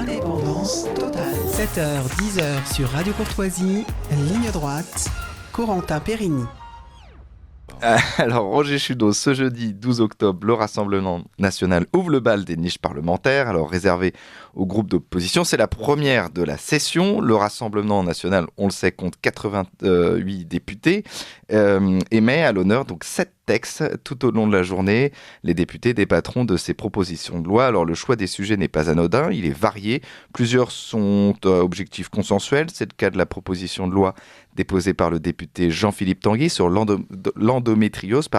Indépendance totale. 7h, 10h sur Radio Courtoisie, ligne droite, Corentin Périni. Alors, Roger Chudeau, ce jeudi 12 octobre, le Rassemblement national ouvre le bal des niches parlementaires, alors réservé au groupe d'opposition. C'est la première de la session. Le Rassemblement national, on le sait, compte 88 députés et met à l'honneur donc 7 textes tout au long de la journée. Les députés débattront de ces propositions de loi. Alors, le choix des sujets n'est pas anodin, il est varié. Plusieurs sont objectifs consensuels. C'est le cas de la proposition de loi déposée par le député Jean-Philippe Tanguy sur l'endométriose.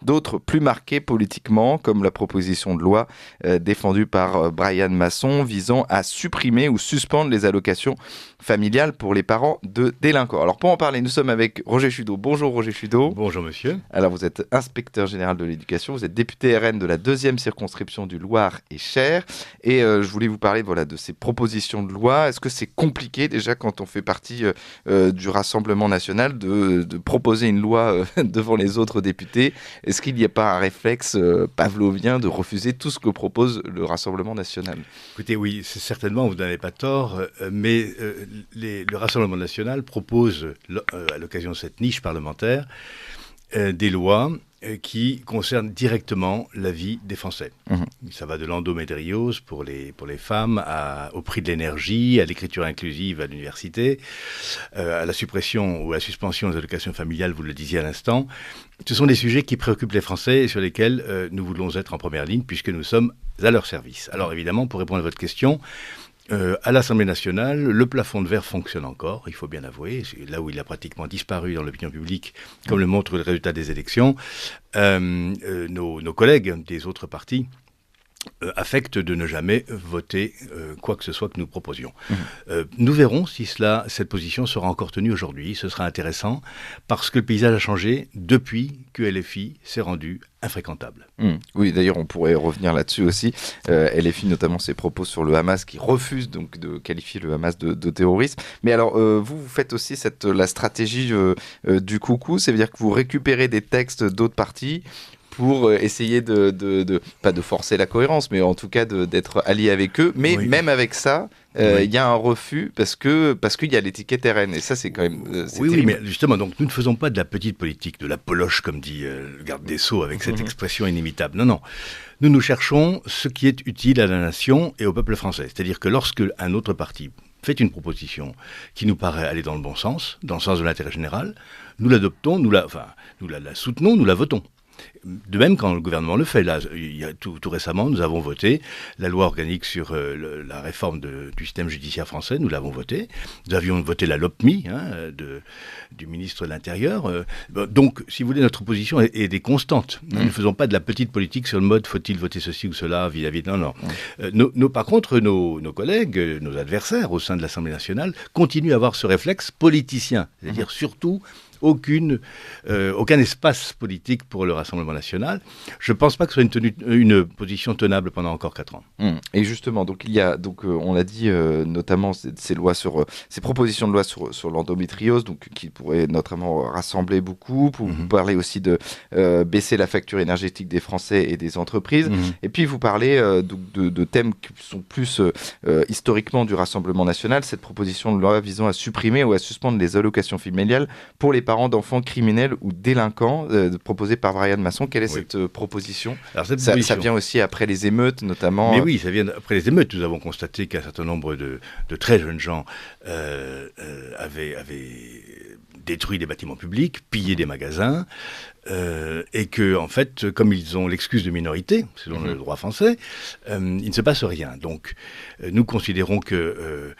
D'autres plus marqués politiquement, comme la proposition de loi défendue par Brian Masson, visant à supprimer ou suspendre les allocations familiales pour les parents de délinquants. Alors pour en parler, nous sommes avec Roger Chudeau. Bonjour Roger Chudeau. Bonjour monsieur. Alors vous êtes inspecteur général de l'éducation, vous êtes député RN de la 2e circonscription du Loir et Cher. Et je voulais vous parler de ces propositions de loi. Est-ce que c'est compliqué déjà quand on fait partie du Rassemblement national de proposer une loi devant les autres députés? Est-ce qu'il n'y a pas un réflexe pavlovien de refuser tout ce que propose le Rassemblement national? Écoutez, oui, c'est certainement, vous n'avez pas tort, mais le Rassemblement national propose, à l'occasion de cette niche parlementaire, des lois qui concernent directement la vie des Français. Ça va de l'endométriose pour les femmes, au prix de l'énergie, à l'écriture inclusive à l'université, à la suppression ou à la suspension des allocations familiales, vous le disiez à l'instant. Ce sont des sujets qui préoccupent les Français et sur lesquels nous voulons être en première ligne puisque nous sommes à leur service. Alors évidemment, pour répondre à votre question, à l'Assemblée nationale, le plafond de verre fonctionne encore, il faut bien l'avouer, c'est là où il a pratiquement disparu dans l'opinion publique, comme le montre le résultat des élections. Nos collègues des autres partis affectent de ne jamais voter quoi que ce soit que nous proposions. Nous verrons si cette position sera encore tenue aujourd'hui. Ce sera intéressant parce que le paysage a changé depuis que LFI s'est rendu infréquentable. Oui, d'ailleurs, on pourrait revenir là-dessus aussi. LFI, notamment ses propos sur le Hamas, qui refuse donc de qualifier le Hamas de terroriste. Mais alors, vous faites aussi la stratégie du coucou, c'est-à-dire que vous récupérez des textes d'autres partis pour essayer pas de forcer la cohérence, mais en tout cas d'être allié avec eux. Mais oui, même avec ça, il y a un refus parce qu'il y a l'étiquette RN. Et ça, c'est quand même... oui, mais justement, donc, nous ne faisons pas de la petite politique, de la poloche, comme dit le garde des Sceaux, avec cette expression inimitable. Non. Nous cherchons ce qui est utile à la nation et au peuple français. C'est-à-dire que lorsque un autre parti fait une proposition qui nous paraît aller dans le bon sens, dans le sens de l'intérêt général, nous l'adoptons, nous la soutenons, nous la votons. De même quand le gouvernement le fait. Là, tout récemment, nous avons voté la loi organique sur la réforme du système judiciaire français. Nous l'avons voté. Nous avions voté la LOPMI du ministre de l'Intérieur. Donc, si vous voulez, notre position est des constantes. Nous ne faisons pas de la petite politique sur le mode faut-il voter ceci ou cela vis-à-vis. Non. Par contre, nos collègues, nos adversaires au sein de l'Assemblée nationale continuent à avoir ce réflexe politicien. C'est-à-dire surtout aucun espace politique pour le Rassemblement national. Je ne pense pas que ce soit une position tenable pendant encore 4 ans. Et justement, donc il y a, on l'a dit, notamment ces propositions de loi sur l'endométriose, donc qui pourraient notamment rassembler beaucoup. Vous parlez aussi de baisser la facture énergétique des Français et des entreprises. Et puis vous parlez de thèmes qui sont plus historiquement du Rassemblement national. Cette proposition de loi visant à supprimer ou à suspendre les allocations familiales pour les parents d'enfants criminels ou délinquants, proposée par Brian Masson. Quelle est cette proposition? Alors, ça vient aussi après les émeutes, notamment. Mais oui, ça vient après les émeutes. Nous avons constaté qu'un certain nombre de très jeunes gens avaient détruit des bâtiments publics, pillé des magasins, et que, en fait, comme ils ont l'excuse de minorité, selon le droit français, il ne se passe rien. Donc, nous considérons que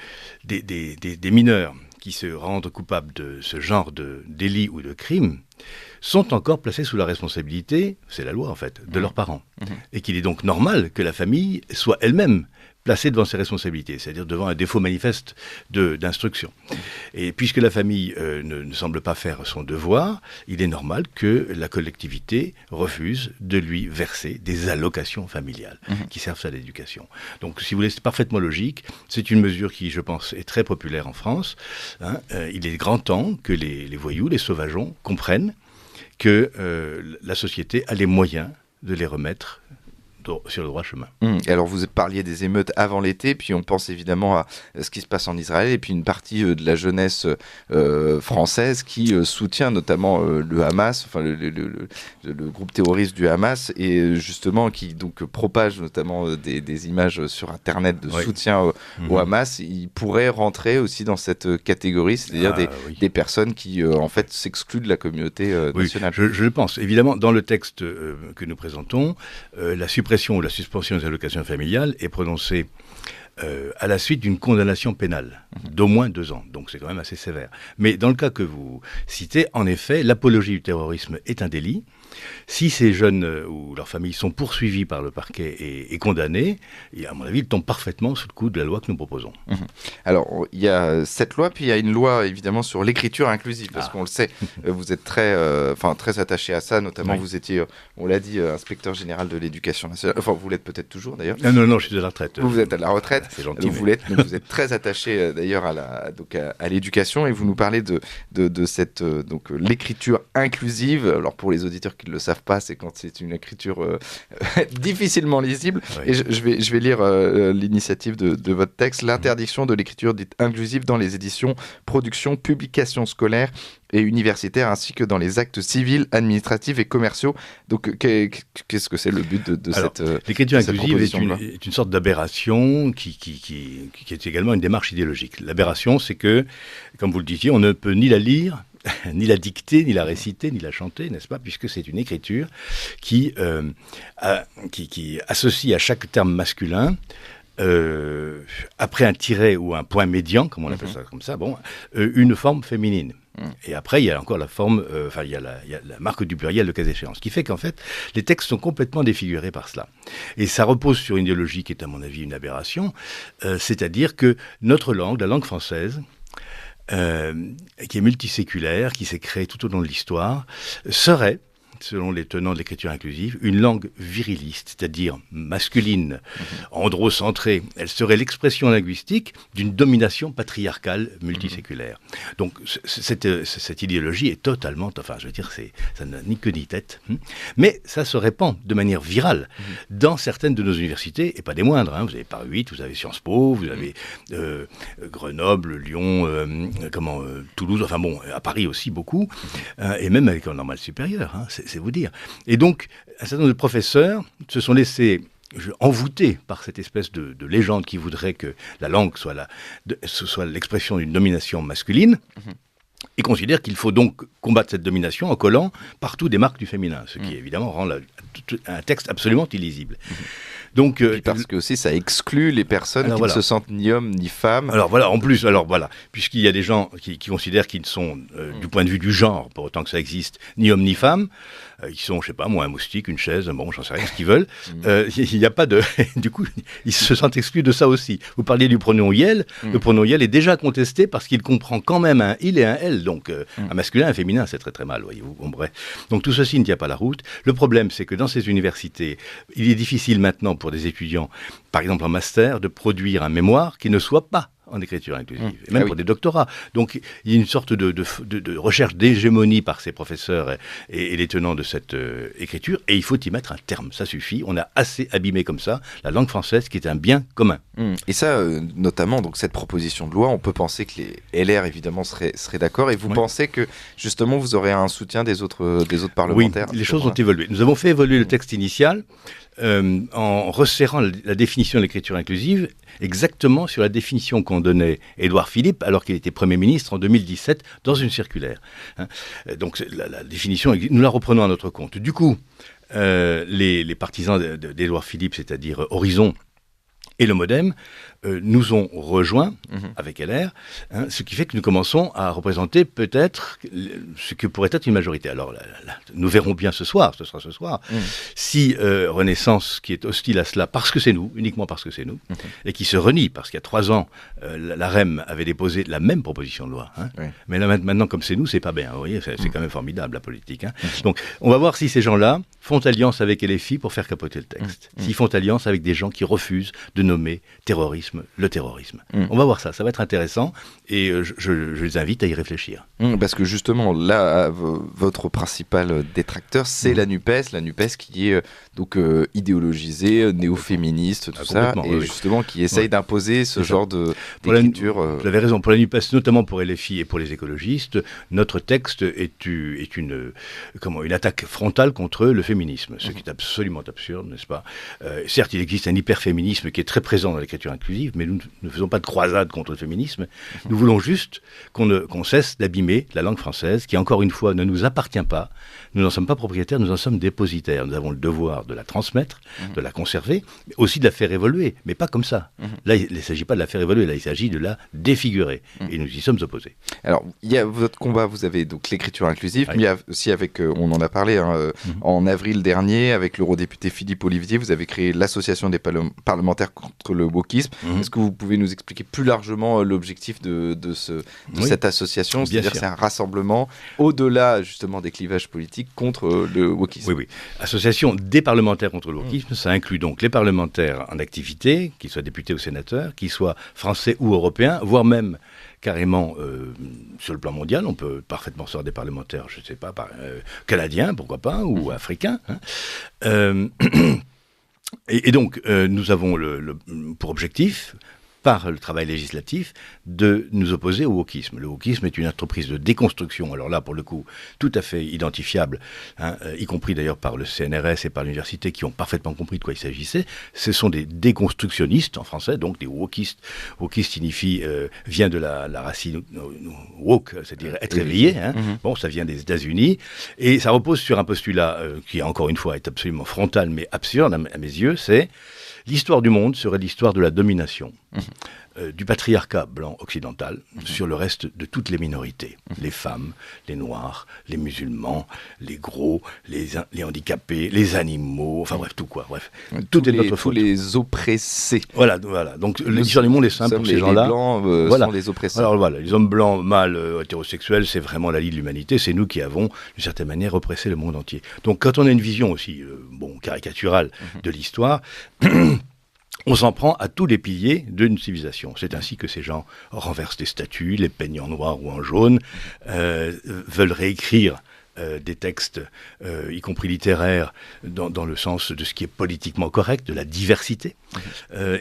des mineurs qui se rendent coupables de ce genre de délit ou de crime sont encore placés sous la responsabilité, c'est la loi en fait, de leurs parents. Et qu'il est donc normal que la famille soit elle-même placée devant ses responsabilités, c'est-à-dire devant un défaut manifeste d'instruction. Et puisque la famille ne semble pas faire son devoir, il est normal que la collectivité refuse de lui verser des allocations familiales qui servent à l'éducation. Donc, si vous voulez, c'est parfaitement logique. C'est une mesure qui, je pense, est très populaire en France. Il est grand temps que les voyous, les sauvageons, comprennent que la société a les moyens de les remettre sur le droit chemin. Et alors vous parliez des émeutes avant l'été, puis on pense évidemment à ce qui se passe en Israël, et puis une partie de la jeunesse française qui soutient notamment le Hamas, enfin le groupe terroriste du Hamas, et justement qui donc propage notamment des images sur Internet de soutien au Hamas. Il pourrait rentrer aussi dans cette catégorie, c'est-à-dire des personnes qui en fait s'excluent de la communauté nationale. Je le pense. Évidemment, dans le texte que nous présentons, la suppression ou la suspension des allocations familiales est prononcée à la suite d'une condamnation pénale d'au moins 2 ans. Donc c'est quand même assez sévère. Mais dans le cas que vous citez, en effet, l'apologie du terrorisme est un délit. Si ces jeunes ou leurs familles sont poursuivis par le parquet et condamnés, et à mon avis, ils tombent parfaitement sous le coup de la loi que nous proposons. Alors, il y a cette loi, puis il y a une loi, évidemment, sur l'écriture inclusive, parce qu'on le sait, vous êtes très attaché à ça, notamment vous étiez, on l'a dit, inspecteur général de l'éducation nationale, enfin, vous l'êtes peut-être toujours, d'ailleurs. Non, je suis à la retraite. Vous êtes à la retraite, c'est gentil, vous êtes très attaché, d'ailleurs, à l'éducation, et vous nous parlez de cette, l'écriture inclusive. Alors, pour les auditeurs qui ne le savent pas, c'est quand c'est une écriture difficilement lisible. Et je vais lire l'initiative de votre texte. L'interdiction de l'écriture dite inclusive dans les éditions, productions, publications scolaires et universitaires, ainsi que dans les actes civils, administratifs et commerciaux. Donc, qu'est-ce que c'est le but de cette l'écriture cette inclusive est une sorte d'aberration qui est également une démarche idéologique. L'aberration, c'est que, comme vous le disiez, on ne peut ni la lire, ni la dicter, ni la réciter, ni la chanter, n'est-ce pas, puisque c'est une écriture qui associe à chaque terme masculin, après un tiret ou un point médian, comme on appelle ça comme ça, une forme féminine. Et après, il y a encore la forme, il y a la marque du pluriel, le cas échéant. Ce qui fait qu'en fait, les textes sont complètement défigurés par cela. Et ça repose sur une idéologie qui est, à mon avis, une aberration, c'est-à-dire que notre langue, la langue française, qui est multiséculaire, qui s'est créée tout au long de l'histoire, serait, selon les tenants de l'écriture inclusive, une langue viriliste, c'est-à-dire masculine, androcentrée. Elle serait l'expression linguistique d'une domination patriarcale multiséculaire. Donc cette idéologie est totalement, ça n'a ni queue ni tête, mais ça se répand de manière virale dans certaines de nos universités, et pas des moindres. Vous avez Paris 8, vous avez Sciences Po, vous avez Grenoble, Lyon, Toulouse, à Paris aussi beaucoup, et même à l'école normale supérieure, c'est vous dire. Et donc, un certain nombre de professeurs se sont laissés envoûtés par cette espèce de légende qui voudrait que la langue soit l'expression d'une domination masculine, et considèrent qu'il faut donc combattre cette domination en collant partout des marques du féminin, ce qui évidemment rend un texte absolument illisible. Donc, parce que aussi ça exclut les personnes qui ne se sentent ni hommes ni femmes. Puisqu'il y a des gens qui considèrent qu'ils ne sont, du point de vue du genre, pour autant que ça existe, ni hommes ni femmes, ils sont, je sais pas, un moustique, une chaise, j'en sais rien, ce qu'ils veulent. Il n'y a pas de... Du coup, ils se sentent exclus de ça aussi. Vous parliez du pronom yel. Le pronom yel est déjà contesté parce qu'il comprend quand même un il et un elle. Donc, un masculin, un féminin, c'est très très mal, voyez-vous. Bref. Donc, tout ceci ne tient pas la route. Le problème, c'est que dans ces universités, il est difficile maintenant pour des étudiants, par exemple en master, de produire un mémoire qui ne soit pas en écriture inclusive, et même pour des doctorats. Donc, il y a une sorte de recherche d'hégémonie par ces professeurs et les tenants de cette écriture, et il faut y mettre un terme, ça suffit. On a assez abîmé comme ça la langue française qui est un bien commun. Et ça, notamment, donc cette proposition de loi, on peut penser que les LR, évidemment, seraient d'accord, et vous pensez que, justement, vous aurez un soutien des autres parlementaires? Oui, les choses ont évolué. Nous avons fait évoluer le texte initial en resserrant la définition de l'écriture inclusive exactement sur la définition qu'en donnait Édouard Philippe alors qu'il était Premier ministre en 2017 dans une circulaire. Donc la définition, nous la reprenons à notre compte. Du coup, les partisans d'Édouard Philippe, c'est-à-dire Horizon et le MoDem, nous ont rejoints avec LR, ce qui fait que nous commençons à représenter peut-être ce que pourrait être une majorité. Alors, nous verrons bien ce sera ce soir, si Renaissance, qui est hostile à cela, parce que c'est nous, uniquement parce que c'est nous, et qui se renie, parce qu'il y a 3 ans, l'AREM avait déposé la même proposition de loi. Mais là, maintenant, comme c'est nous, c'est pas bien. Vous voyez, c'est quand même formidable, la politique. Donc, on va voir si ces gens-là font alliance avec LFI pour faire capoter le texte. S'ils font alliance avec des gens qui refusent de nommer terrorisme wokisme, le terrorisme. On va voir ça va être intéressant et je les invite à y réfléchir. Parce que justement, là, votre principal détracteur, c'est la NUPES qui est donc idéologisée, néo-féministe, tout ça, et justement qui essaye d'imposer ce genre d'écriture. Vous avez raison, pour la NUPES, notamment pour LFI et pour les écologistes, notre texte est une attaque frontale contre le féminisme, ce qui est absolument absurde, n'est-ce pas ? Certes, il existe un hyperféminisme qui est très présent dans l'écriture inclusive, mais nous ne faisons pas de croisade contre le féminisme. Nous voulons juste qu'on cesse d'abîmer la langue française, qui, encore une fois, ne nous appartient pas. Nous n'en sommes pas propriétaires, nous en sommes dépositaires. Nous avons le devoir de la transmettre, de la conserver, mais aussi de la faire évoluer, mais pas comme ça. Là, il ne s'agit pas de la faire évoluer, là, il s'agit de la défigurer. Et nous y sommes opposés. Alors, il y a votre combat, vous avez donc l'écriture inclusive, mais il y a aussi avec, on en a parlé en avril dernier, avec l'eurodéputé Philippe Olivier, vous avez créé l'association des parlementaires contre le wokisme. Est-ce que vous pouvez nous expliquer plus largement l'objectif de cette association ? C'est-à-dire que c'est un rassemblement au-delà justement des clivages politiques contre le wokisme. Oui. Association des parlementaires contre le wokisme, ça inclut donc les parlementaires en activité, qu'ils soient députés ou sénateurs, qu'ils soient français ou européens, voire même carrément sur le plan mondial. On peut parfaitement sortir des parlementaires, je ne sais pas, canadiens, pourquoi pas, ou africains. Et donc, nous avons pour objectif, par le travail législatif, de nous opposer au wokisme. Le wokisme est une entreprise de déconstruction, alors là, pour le coup, tout à fait identifiable, y compris d'ailleurs par le CNRS et par l'université, qui ont parfaitement compris de quoi il s'agissait. Ce sont des déconstructionnistes, en français, donc des wokistes. Wokiste vient de la racine woke, c'est-à-dire être éveillé. Bon, ça vient des États-Unis, et ça repose sur un postulat qui, encore une fois, est absolument frontal, mais absurde à mes yeux, c'est l'histoire du monde serait l'histoire de la domination du patriarcat blanc occidental sur le reste de toutes les minorités. Les femmes, les noirs, les musulmans, les gros, les handicapés, les animaux, enfin bref, tout quoi. Bref, tout est de notre faute. Tous les oppressés. Voilà. Donc l'histoire du monde est simple pour ces gens-là. Les blancs sont les oppresseurs. Alors voilà, les hommes blancs, mâles, hétérosexuels, c'est vraiment la lie de l'humanité. C'est nous qui avons, d'une certaine manière, oppressé le monde entier. Donc quand on a une vision aussi, caricaturale de l'histoire, on s'en prend à tous les piliers d'une civilisation. C'est ainsi que ces gens renversent des statues, les peignent en noir ou en jaune, veulent réécrire des textes, y compris littéraires, dans le sens de ce qui est politiquement correct, de la diversité,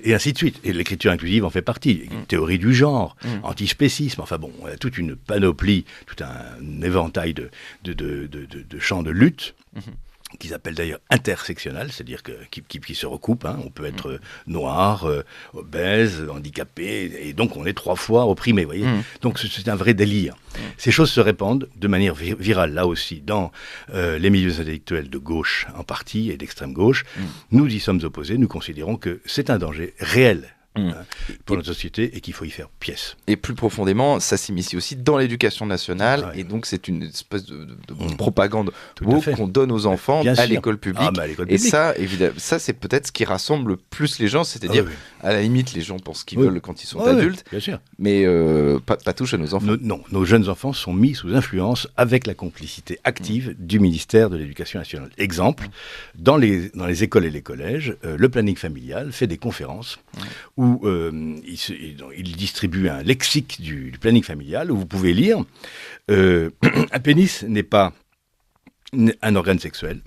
et ainsi de suite. Et l'écriture inclusive en fait partie. Théorie du genre, antispécisme, enfin bon, on a toute une panoplie, tout un éventail de champs de lutte, qu'ils appellent d'ailleurs intersectionnel, c'est-à-dire qui se recoupent. On peut être noir, obèse, handicapé, et donc on est 3 fois opprimé, vous voyez. Donc c'est un vrai délire. Ces choses se répandent de manière virale, là aussi, dans les milieux intellectuels de gauche en partie et d'extrême gauche. Nous y sommes opposés, nous considérons que c'est un danger réel pour notre société et qu'il faut y faire pièce. Et plus profondément, ça s'immisce aussi dans l'éducation nationale, et donc c'est une espèce de propagande qu'on donne aux enfants à l'école publique. Et ça, évidemment, ça c'est peut-être ce qui rassemble le plus les gens, c'est-à-dire à la limite les gens pensent ce qu'ils veulent quand ils sont adultes, bien sûr. Mais pas touche à nos enfants. Non, nos jeunes enfants sont mis sous influence avec la complicité active du ministère de l'Éducation nationale. Exemple, dans les écoles et les collèges, le planning familial fait des conférences où il distribue un lexique du planning familial où vous pouvez lire un pénis n'est pas un organe sexuel.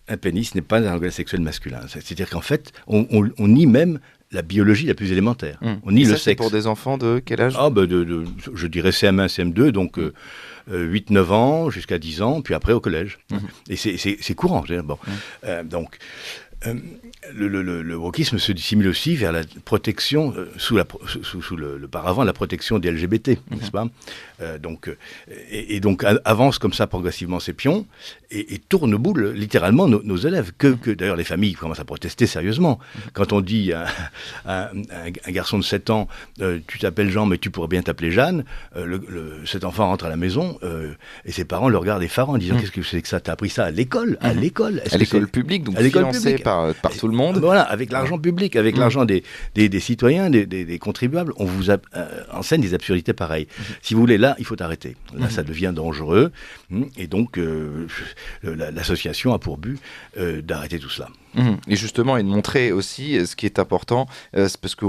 Un pénis n'est pas un organe sexuel masculin. C'est-à-dire qu'en fait, on nie même la biologie la plus élémentaire. On nie le sexe. C'est pour des enfants de quel âge ? Je dirais CM1, CM2, donc 8-9 ans jusqu'à 10 ans, puis après au collège. Et c'est courant. Donc... Le wokisme se dissimule aussi vers la protection, sous le paravent, la protection des LGBT, n'est-ce pas ? Donc avance comme ça progressivement ces pions et tourne boule littéralement nos élèves, que d'ailleurs les familles commencent à protester sérieusement. Quand on dit à un garçon de 7 ans, tu t'appelles Jean mais tu pourrais bien t'appeler Jeanne, cet enfant rentre à la maison et ses parents le regardent effarés en disant qu'est-ce que c'est que ça ? T'as appris ça à l'école ? À l'école publique, donc financée par tout le monde. Voilà, avec l'argent public, avec l'argent des citoyens, des contribuables, on vous enseigne des absurdités pareilles. Si vous voulez, là, il faut arrêter. Là, ça devient dangereux. Et donc, l'association a pour but d'arrêter tout cela. Et justement, et de montrer aussi ce qui est important, c'est parce que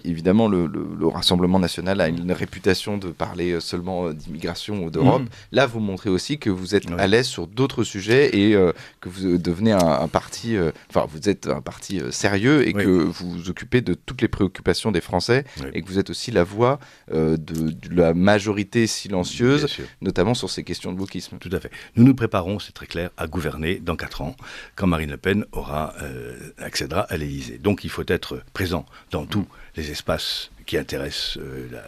évidemment le Rassemblement national a une réputation de parler seulement d'immigration ou d'Europe. Là, vous montrez aussi que vous êtes à l'aise sur d'autres sujets et que vous devenez un parti, vous êtes un parti sérieux et que vous vous occupez de toutes les préoccupations des Français et que vous êtes aussi la voix de la majorité silencieuse, notamment sur ces questions de wokisme. Tout à fait. Nous nous préparons, c'est très clair, à gouverner dans 4 ans, quand Marine Le Pen accédera à l'Élysée. Donc il faut être présent dans tous les espaces qui intéressent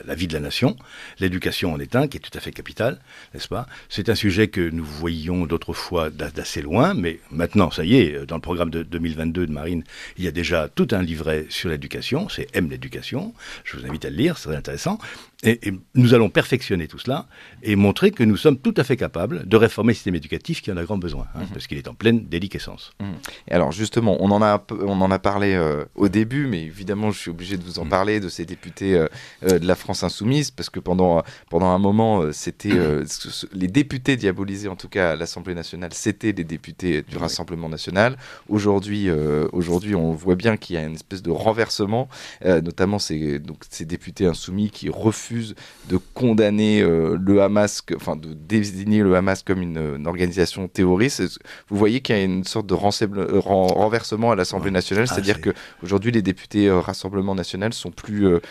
la vie de la nation. L'éducation en est un qui est tout à fait capital, n'est-ce pas ? C'est un sujet que nous voyions d'autrefois d'assez loin, mais maintenant, ça y est, dans le programme de 2022 de Marine, il y a déjà tout un livret sur l'éducation, c'est « Aime l'éducation », je vous invite à le lire, c'est très intéressant. Et nous allons perfectionner tout cela et montrer que nous sommes tout à fait capables de réformer le système éducatif qui en a grand besoin, parce qu'il est en pleine déliquescence. Et alors justement, on en a parlé au début, mais évidemment je suis obligé de vous en parler, de ces députés de la France insoumise, parce que pendant un moment, c'était les députés diabolisés, en tout cas à l'Assemblée nationale, c'était les députés du Rassemblement national. Aujourd'hui, on voit bien qu'il y a une espèce de renversement, notamment ces députés insoumis qui refusent de condamner le Hamas, de désigner le Hamas comme une organisation terroriste. Vous voyez qu'il y a une sorte de renversement à l'Assemblée nationale, c'est-à-dire qu'aujourd'hui les députés Rassemblement national sont plus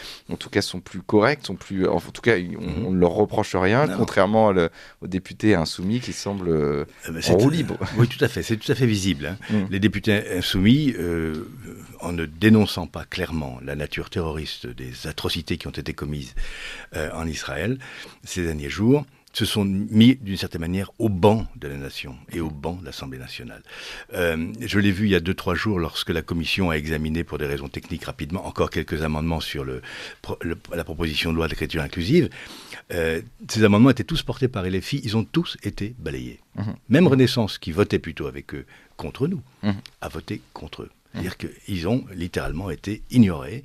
corrects, en tout cas on ne leur reproche rien, contrairement aux députés insoumis qui semblent en roue libre. Oui, tout à fait, c'est tout à fait visible. Les députés insoumis, en ne dénonçant pas clairement la nature terroriste des atrocités qui ont été commises en Israël ces derniers jours, se sont mis d'une certaine manière au banc de la nation et au banc de l'Assemblée nationale. Je l'ai vu il y a 2-3 jours lorsque la commission a examiné pour des raisons techniques rapidement encore quelques amendements sur la proposition de loi d'écriture inclusive. Ces amendements étaient tous portés par LFI, ils ont tous été balayés. Même Renaissance, qui votait plutôt avec eux contre nous, a voté contre eux. C'est-à-dire qu'ils ont littéralement été ignorés,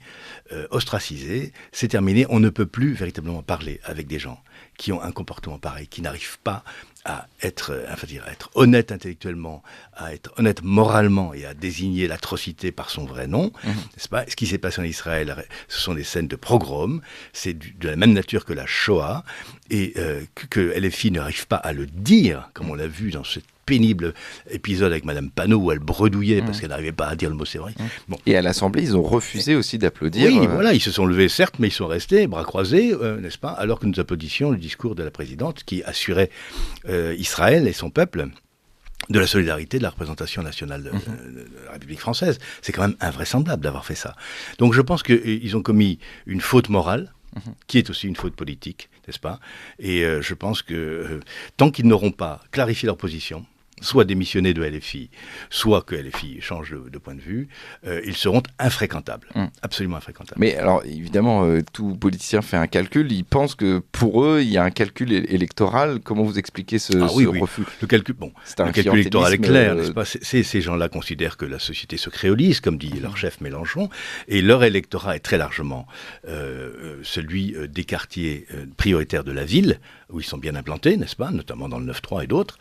ostracisés, c'est terminé. On ne peut plus véritablement parler avec des gens qui ont un comportement pareil, qui n'arrivent pas à être honnête intellectuellement, à être honnête moralement et à désigner l'atrocité par son vrai nom, n'est-ce pas ? Ce qui s'est passé en Israël, ce sont des scènes de pogrom, c'est de la même nature que la Shoah, et que LFI n'arrive pas à le dire, comme on l'a vu dans cette pénible épisode avec Madame Panot où elle bredouillait parce qu'elle n'arrivait pas à dire le mot sévère. Bon. Et à l'Assemblée, ils ont refusé aussi d'applaudir. Oui, voilà, ils se sont levés certes, mais ils sont restés bras croisés, n'est-ce pas, alors que nous applaudissions le discours de la présidente qui assurait Israël et son peuple de la solidarité de la représentation nationale de la République française. C'est quand même invraisemblable d'avoir fait ça. Donc je pense qu'ils ont commis une faute morale, qui est aussi une faute politique, n'est-ce pas ? Et je pense que tant qu'ils n'auront pas clarifié leur position, soit démissionner de LFI, soit que LFI change de point de vue, ils seront infréquentables, absolument infréquentables. Mais alors, évidemment, tout politicien fait un calcul. Ils pensent que pour eux, il y a un calcul électoral. Comment vous expliquez ce refus ? Le calcul électoral est clair, n'est-ce pas ? Ces gens-là considèrent que la société se créolise, comme dit leur chef Mélenchon, et leur électorat est très largement celui des quartiers prioritaires de la ville, où ils sont bien implantés, n'est-ce pas ? Notamment dans le 9-3 et d'autres.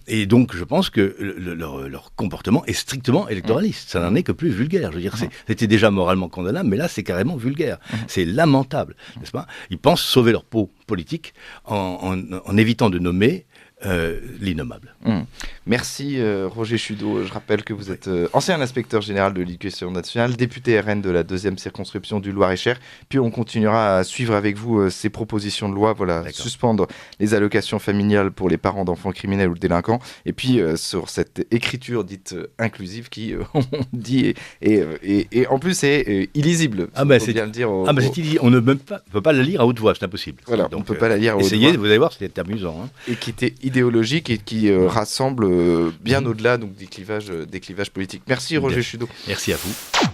Et donc, je pense que leur comportement est strictement électoraliste. Ça n'en est que plus vulgaire. Je veux dire, c'était déjà moralement condamnable, mais là, c'est carrément vulgaire. C'est lamentable, n'est-ce pas ? Ils pensent sauver leur peau politique en évitant de nommer l'innommable. Merci Roger Chudeau. Je rappelle que vous êtes ancien inspecteur général de l'éducation nationale, député RN de la 2e circonscription du Loir-et-Cher. Puis on continuera à suivre avec vous ces propositions de loi, suspendre les allocations familiales pour les parents d'enfants criminels ou délinquants. Et puis sur cette écriture dite inclusive qui, on dit, et en plus est illisible. C'est bien le dire. C'est illisible. On ne peut pas la lire à haute voix, c'est impossible. Voilà, donc, on ne peut pas la lire à haute voix. Essayez, vous allez voir, c'était amusant. Et qui était idéologique et qui rassemble bien au-delà donc, des clivages politiques. Merci Roger Chudeau. Merci à vous.